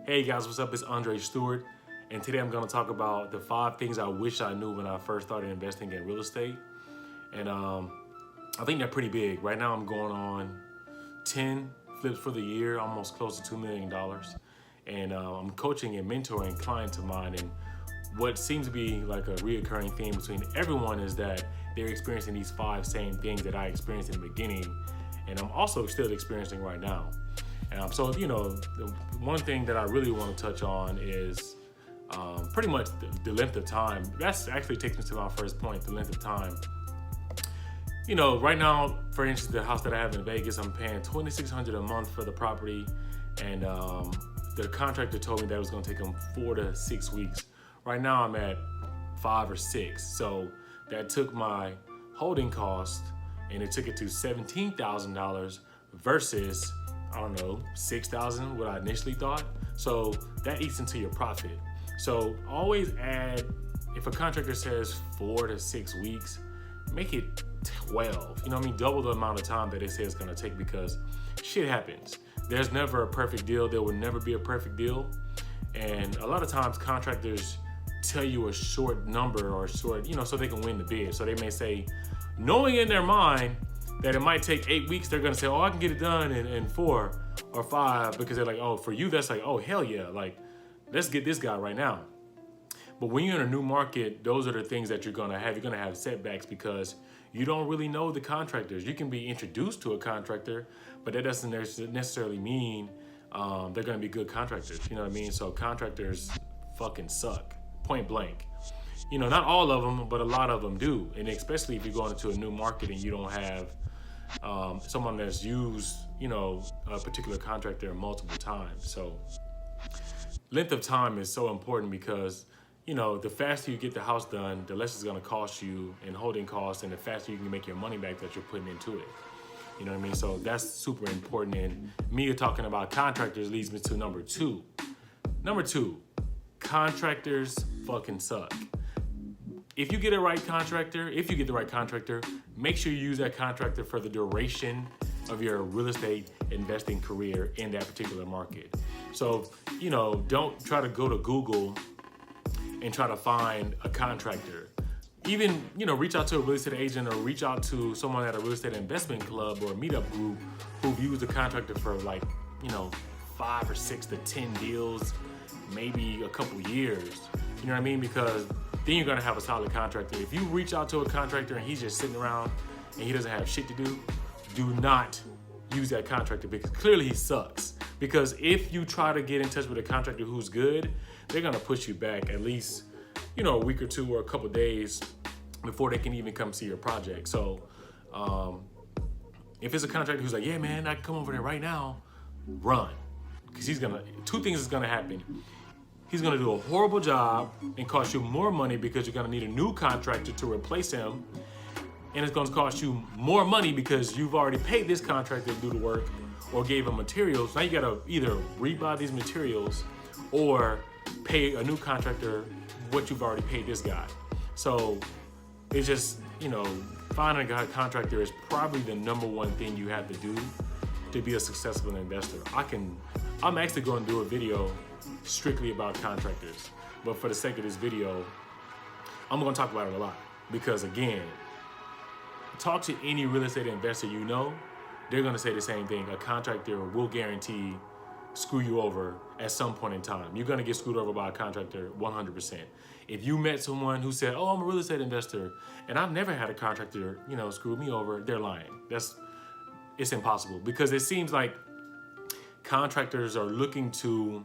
Hey guys, what's up? It's André Stewart, and today I'm going to talk about the 5 things I wish I knew when I first started investing in real estate. And I think they're pretty big. Right now I'm going on 10 flips for the year, almost close to $2 million. And I'm coaching and mentoring clients of mine, and what seems to be like a reoccurring theme between everyone is that they're experiencing these 5 same things that I experienced in the beginning, and I'm also still experiencing right now. So, you know, the one thing that I really want to touch on is pretty much the length of time. That actually takes me to my first point, the length of time. You know, right now, for instance, the house that I have in Vegas, I'm paying $2,600 a month for the property, and the contractor told me that it was going to take him 4 to 6 weeks. Right now, I'm at 5 or 6, so that took my holding cost and it took it to $17,000 versus, I don't know, $6,000, what I initially thought. So that eats into your profit. So always add, if a contractor says 4 to 6 weeks, make it 12. You know what I mean? Double the amount of time that they say it's gonna take, because shit happens. There's never a perfect deal. There will never be a perfect deal. And a lot of times contractors tell you a short number or short, you know, so they can win the bid. So they may say, knowing in their mind that it might take 8 weeks, they're gonna say, oh, I can get it done in 4 or 5, because they're like, oh, for you, that's like, oh, hell yeah, like, let's get this guy right now. But when you're in a new market, those are the things that you're gonna have. You're gonna have setbacks because you don't really know the contractors. You can be introduced to a contractor, but that doesn't necessarily mean they're gonna be good contractors, you know what I mean? So contractors fucking suck, point blank. You know, not all of them, but a lot of them do. And especially if you're going into a new market and you don't have someone that's used, you know, a particular contractor multiple times. So length of time is so important because, you know, the faster you get the house done, the less it's going to cost you in holding costs, and the faster you can make your money back that you're putting into it. You know what I mean? So that's super important. And me talking about contractors leads me to number 2. Number 2, contractors fucking suck. If you get the right contractor, make sure you use that contractor for the duration of your real estate investing career in that particular market. So, you know, don't try to go to Google and try to find a contractor. Even, you know, reach out to a real estate agent or reach out to someone at a real estate investment club or a meetup group who've used a contractor for, like, you know, 5 or 6 to 10 deals, maybe a couple years. You know what I mean? Because then you're gonna have a solid contractor. If you reach out to a contractor and he's just sitting around and he doesn't have shit to do not use that contractor, because clearly he sucks. Because if you try to get in touch with a contractor who's good, they're gonna push you back at least, you know, a week or 2 or a couple days before they can even come see your project. So if it's a contractor who's like, yeah, man, I can come over there right now, run. Because 2 things is gonna happen. He's gonna do a horrible job and cost you more money because you're gonna need a new contractor to replace him. And it's gonna cost you more money because you've already paid this contractor to do the work or gave him materials. Now you gotta either rebuy these materials or pay a new contractor what you've already paid this guy. So it's just, you know, finding a contractor is probably the number 1 thing you have to do to be a successful investor. I'm actually gonna do a video strictly about contractors, but for the sake of this video, I'm gonna talk about it a lot, because again, talk to any real estate investor you know, they're gonna say the same thing. A contractor will guarantee screw you over at some point in time. You're gonna get screwed over by a contractor 100%. If you met someone who said, oh, I'm a real estate investor and I've never had a contractor, you know, screw me over, they're lying. It's impossible, because it seems like contractors are looking to,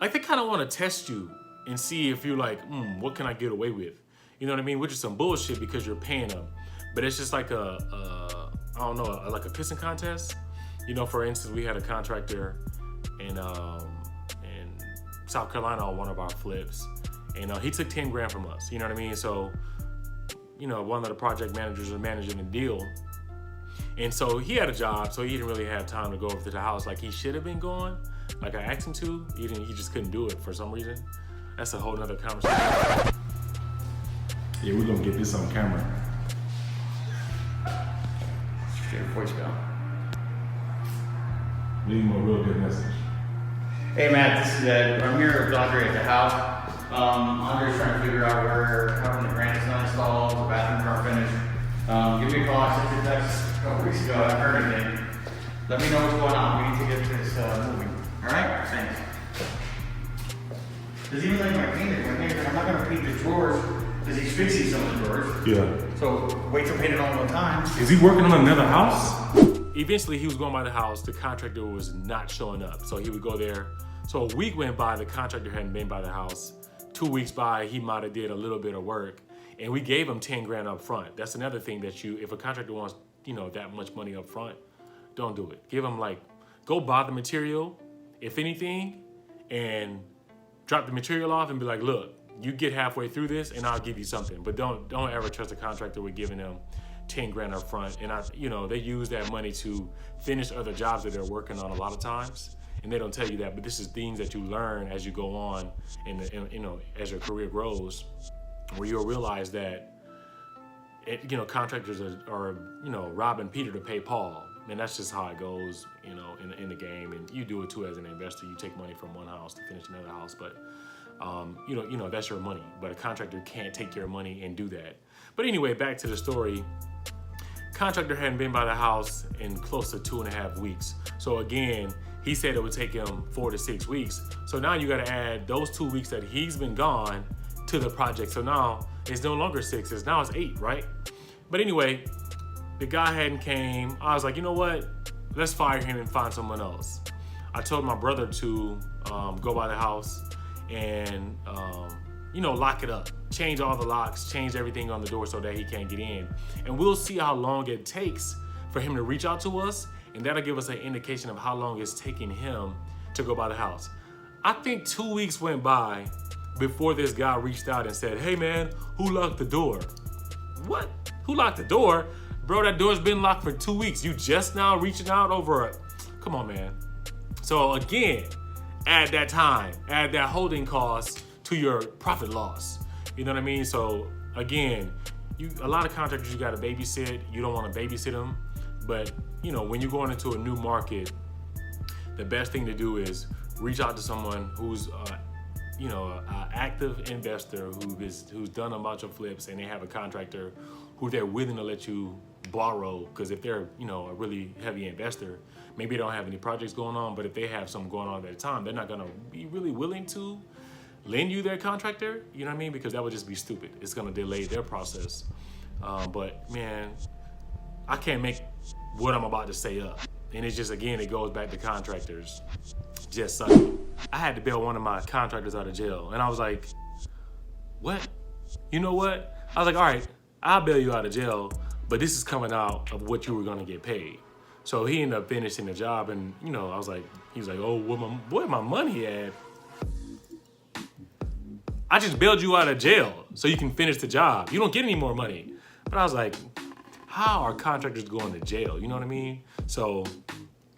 like, they kind of want to test you and see if you're like, what can I get away with? You know what I mean? Which is some bullshit because you're paying them. But it's just like I don't know, like a pissing contest. You know, for instance, we had a contractor in South Carolina on one of our flips, and he took 10 grand from us. You know what I mean? So, you know, one of the project managers was managing the deal. And so he had a job, so he didn't really have time to go over to the house like he should have been going. Like I asked him to, he just couldn't do it for some reason. That's a whole nother conversation. Yeah, we're gonna get this on camera. Get a voicemail. Leave him a real good message. Hey Matt, this is Ed. I'm here with André at the house. Andre's trying to figure out how the granite's not installed, the bathrooms aren't finished. Give me a call. I sent you a text a couple weeks ago. I haven't heard anything. Let me know what's going on. We need to get this moving. All right? Thanks. There's even like my painter. I'm not going to paint the drawers because he's fixing some of the drawers. Yeah. So wait till paint it all one time. Is he working on another house? Eventually, he was going by the house. The contractor was not showing up. So he would go there. So a week went by, the contractor hadn't been by the house. 2 weeks by, he might have did a little bit of work. And we gave him 10 grand up front. That's another thing that if a contractor wants, that much money up front, don't do it. Give him go buy the material, if anything, and drop the material off and be like, look, you get halfway through this and I'll give you something. But don't ever trust a contractor with giving them 10 grand up front. And they use that money to finish other jobs that they're working on a lot of times. And they don't tell you that, but this is things that you learn as you go on and as your career grows, where you'll realize that, contractors are robbing Peter to pay Paul. And that's just how it goes, in the game. And you do it too as an investor. You take money from one house to finish another house, but that's your money. But a contractor can't take your money and do that. But anyway, back to the story. Contractor hadn't been by the house in close to 2.5 weeks. So again, he said it would take him 4 to 6 weeks. So now you got to add those 2 weeks that he's been gone to the project. So now it's no longer 6, it's 8, right? But anyway, the guy hadn't came. I was like, you know what? Let's fire him and find someone else. I told my brother to go by the house and lock it up. Change all the locks, change everything on the door so that he can't get in. And we'll see how long it takes for him to reach out to us, and that'll give us an indication of how long it's taking him to go by the house. I think 2 weeks went by before this guy reached out and said, hey man, who locked the door? What? Who locked the door? Bro, that door's been locked for 2 weeks. You just now reaching out over come on, man. So again, add that time, add that holding cost to your profit loss. You know what I mean? So again, a lot of contractors you got to babysit. You don't want to babysit them, but when you're going into a new market, the best thing to do is reach out to someone who's an active investor who's done a bunch of flips, and they have a contractor who they're willing to let you borrow. Because if they're a really heavy investor, maybe they don't have any projects going on, but if they have something going on at a time, they're not going to be really willing to lend you their contractor, you know what I mean? Because that would just be stupid. It's gonna delay their process. But man, I can't make what I'm about to say up. And it's just, again, it goes back to contractors just sucking. I had to bail one of my contractors out of jail. And I was like, what? You know what? I was like, all right, I'll bail you out of jail, but this is coming out of what you were gonna get paid. So he ended up finishing the job, and I was like, he was like, oh, where my money at? I just bailed you out of jail so you can finish the job. You don't get any more money. But I was like, how are contractors going to jail? You know what I mean? So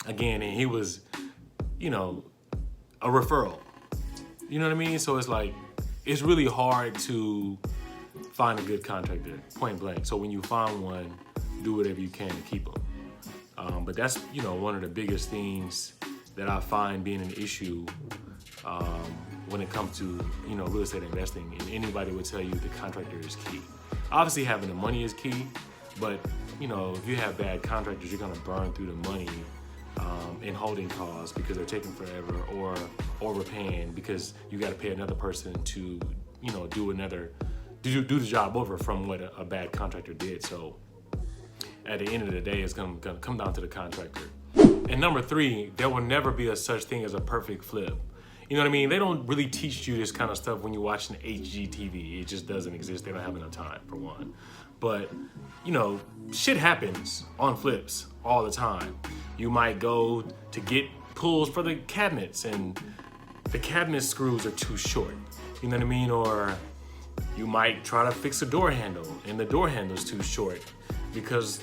again, and he was, a referral. You know what I mean? So it's like, it's really hard to find a good contractor, point blank. So when you find one, do whatever you can to keep them. But that's, one of the biggest things that I find being an issue when it comes to real estate investing. And anybody would tell you the contractor is key. Obviously having the money is key, but if you have bad contractors, you're gonna burn through the money in holding costs because they're taking forever, or overpaying because you got to pay another person to do the job over from what a bad contractor did. So at the end of the day, it's gonna come down to the contractor. And number 3, there will never be a such thing as a perfect flip. You know what I mean? They don't really teach you this kind of stuff when you're watching HGTV. It just doesn't exist. They don't have enough time, for one. But, shit happens on flips all the time. You might go to get pulls for the cabinets and the cabinet screws are too short. You know what I mean? Or you might try to fix a door handle and the door handle's too short because,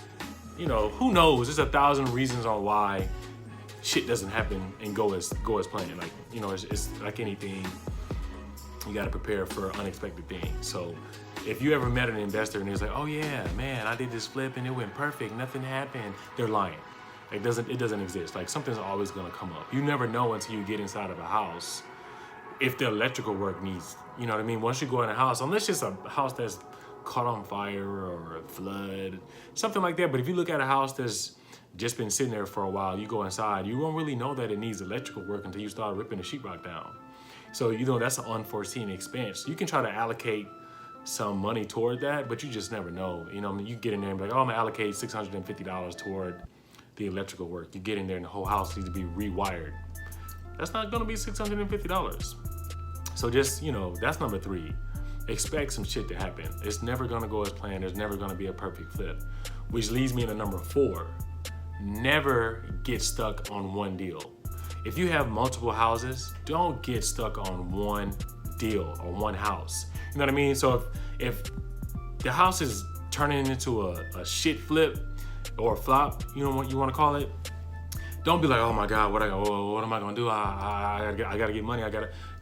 who knows? There's 1,000 reasons on why shit doesn't happen and go as planned. Like, it's like anything, you got to prepare for unexpected things. So if you ever met an investor and it's like, oh yeah, man, I did this flip and it went perfect, nothing happened, they're lying. It doesn't exist. Like something's always gonna come up. You never know until you get inside of a house if the electrical work needs, you know what I mean? Once you go in a house, unless it's a house that's caught on fire or a flood, something like that. But if you look at a house that's just been sitting there for a while, you go inside, you won't really know that it needs electrical work until you start ripping the sheetrock down. So, that's an unforeseen expense. You can try to allocate some money toward that, but you just never know. You get in there and be like, oh, I'm gonna allocate $650 toward the electrical work. You get in there and the whole house needs to be rewired. That's not gonna be $650. So just, that's number 3. Expect some shit to happen. It's never gonna go as planned. There's never gonna be a perfect flip. Which leads me to number 4. Never get stuck on one deal. If you have multiple houses, don't get stuck on one deal or one house. You know what I mean? So if the house is turning into a shit flip or a flop, you know what you wanna call it? Don't be like, oh my God, what am I gonna do? I gotta get money.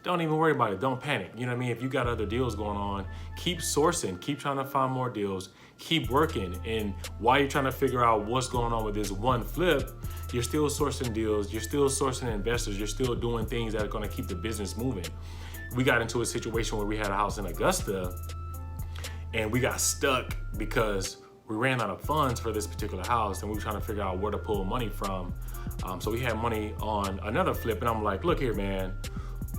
Don't even worry about it. Don't panic. You know what I mean? If you got other deals going on, keep sourcing, keep trying to find more deals, keep working. And while you're trying to figure out what's going on with this one flip, you're still sourcing deals, you're still sourcing investors, you're still doing things that are gonna keep the business moving. We got into a situation where we had a house in Augusta and we got stuck because we ran out of funds for this particular house and we were trying to figure out where to pull money from. So we had money on another flip and I'm like, look here, man,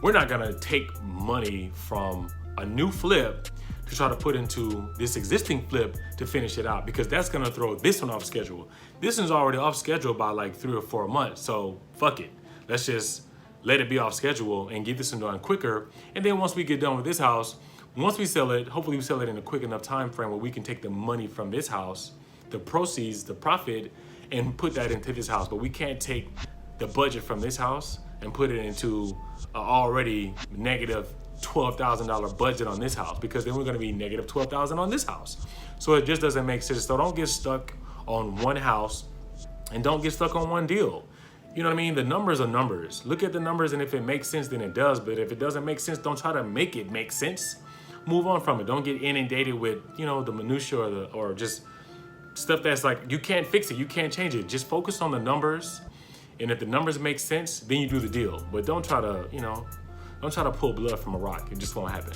we're not gonna take money from a new flip to try to put into this existing flip to finish it out because that's gonna throw this one off schedule. This one's already off schedule by like 3 or 4 months, so fuck it. Let's just let it be off schedule and get this one done quicker. And then once we get done with this house, once we sell it, hopefully we sell it in a quick enough time frame where we can take the money from this house, the proceeds, the profit, and put that into this house. But we can't take the budget from this house and put it into an already negative $12,000 budget on this house because then we're gonna be negative $12,000 on this house. So it just doesn't make sense. So don't get stuck on one house and don't get stuck on one deal. You know what I mean? The numbers are numbers. Look at the numbers and if it makes sense, then it does. But if it doesn't make sense, don't try to make it make sense. Move on from it. Don't get inundated with, the minutia or just stuff that's like, you can't fix it, you can't change it. Just focus on the numbers. And if the numbers make sense, then you do the deal. But don't try to pull blood from a rock. It just won't happen.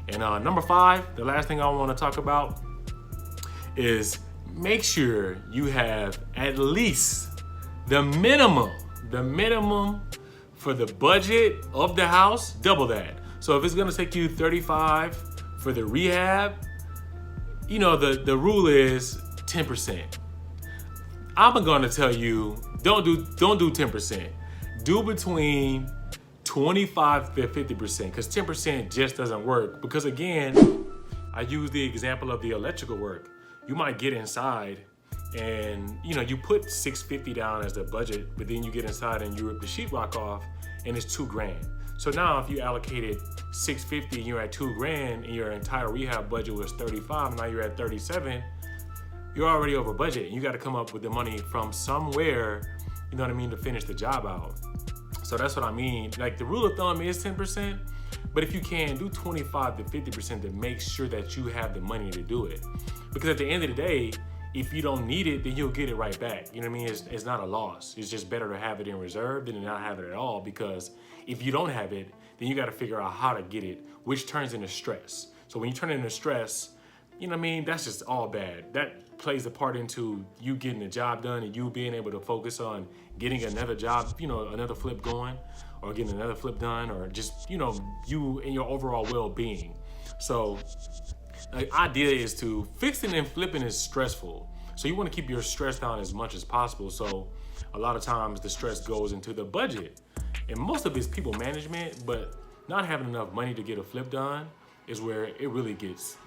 And number 5, the last thing I want to talk about is make sure you have at least the minimum for the budget of the house, double that. So if it's gonna take you $35 for the rehab, the rule is 10%. I'm gonna tell you, don't do 10%. Do between 25 to 50%, because 10% just doesn't work. Because again, I use the example of the electrical work. You might get inside and you put $650 down as the budget, but then you get inside and you rip the sheetrock off and it's $2,000. So now if you allocated $650 and you're at $2,000 and your entire rehab budget was $35, and now you're at $37, you're already over budget. You got to come up with the money from somewhere, to finish the job out. So that's what I mean. Like the rule of thumb is 10%, but if you can, do 25 to 50% to make sure that you have the money to do it. Because at the end of the day, if you don't need it, then you'll get it right back. You know what I mean? It's not a loss. It's just better to have it in reserve than to not have it at all, because if you don't have it, then you got to figure out how to get it, which turns into stress. So when you turn it into stress, that's just all bad. That plays a part into you getting the job done and you being able to focus on getting another job, another flip going, or getting another flip done, or just, you and your overall well-being. So the idea is to fixing and flipping is stressful. So you want to keep your stress down as much as possible. So a lot of times the stress goes into the budget, and most of it's people management, but not having enough money to get a flip done is where it really gets,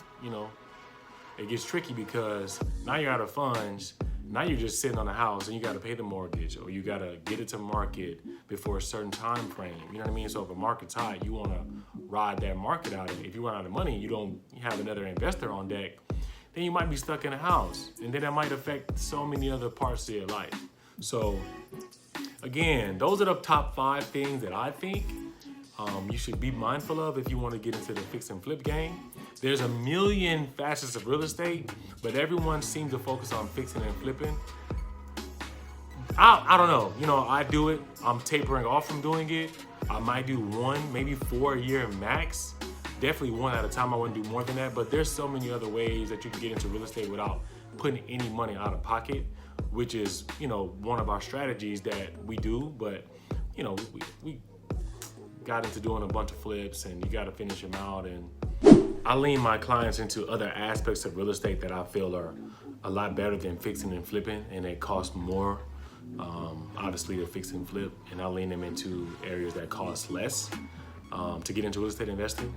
it gets tricky, because now you're out of funds. Now you're just sitting on a house and you got to pay the mortgage, or you got to get it to market before a certain time frame. You know what I mean? So if a market's high, you want to ride that market out. And if you run out of money, you don't have another investor on deck, then you might be stuck in a house. And then that might affect so many other parts of your life. So again, those are the top 5 things that I think you should be mindful of if you want to get into the fix and flip game. There's a million facets of real estate, but everyone seems to focus on fixing and flipping. I don't know. You know, I do it. I'm tapering off from doing it. I might do 1, maybe 4 a year max. Definitely 1 at a time. I wouldn't do more than that. But there's so many other ways that you can get into real estate without putting any money out of pocket, which is, you know, one of our strategies that we do. But, you know, we got into doing a bunch of flips, and you got to finish them out. And I lean my clients into other aspects of real estate that I feel are a lot better than fixing and flipping, and they cost more. Obviously, to fix and flip, and I lean them into areas that cost less to get into real estate investing.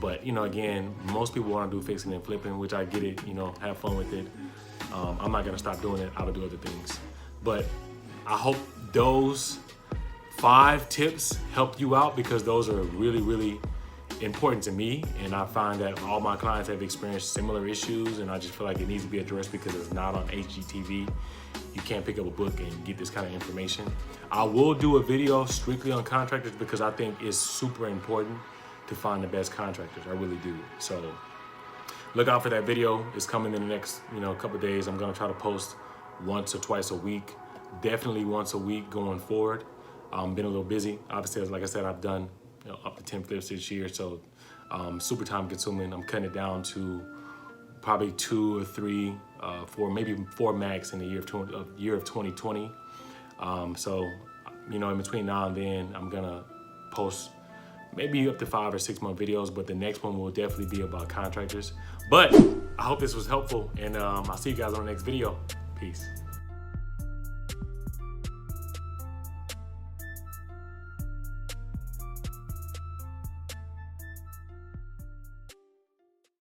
But, you know, again, most people want to do fixing and flipping, which I get it, you know, have fun with it. I'm not going to stop doing it. I will do other things. But I hope those 5 tips help you out, because those are really, really important to me. And I find that all my clients have experienced similar issues, and I just feel like it needs to be addressed because it's not on HGTV. You can't pick up a book and get this kind of information. I will do a video strictly on contractors because I think it's super important to find the best contractors. I really do. So look out for that video. It's coming in the next, you know, couple of days. I'm gonna try to post once or twice a week. Definitely once a week going forward. Been a little busy. Obviously, like I said, I've done, you know, up to 10 flips this year, so super time consuming. I'm cutting it down to probably 2 or 3, 4, maybe 4 max in the year of 2020. So, you know, in between now and then, I'm gonna post maybe up to 5 or 6 more videos, but the next one will definitely be about contractors. But I hope this was helpful, and I'll see you guys on the next video. Peace.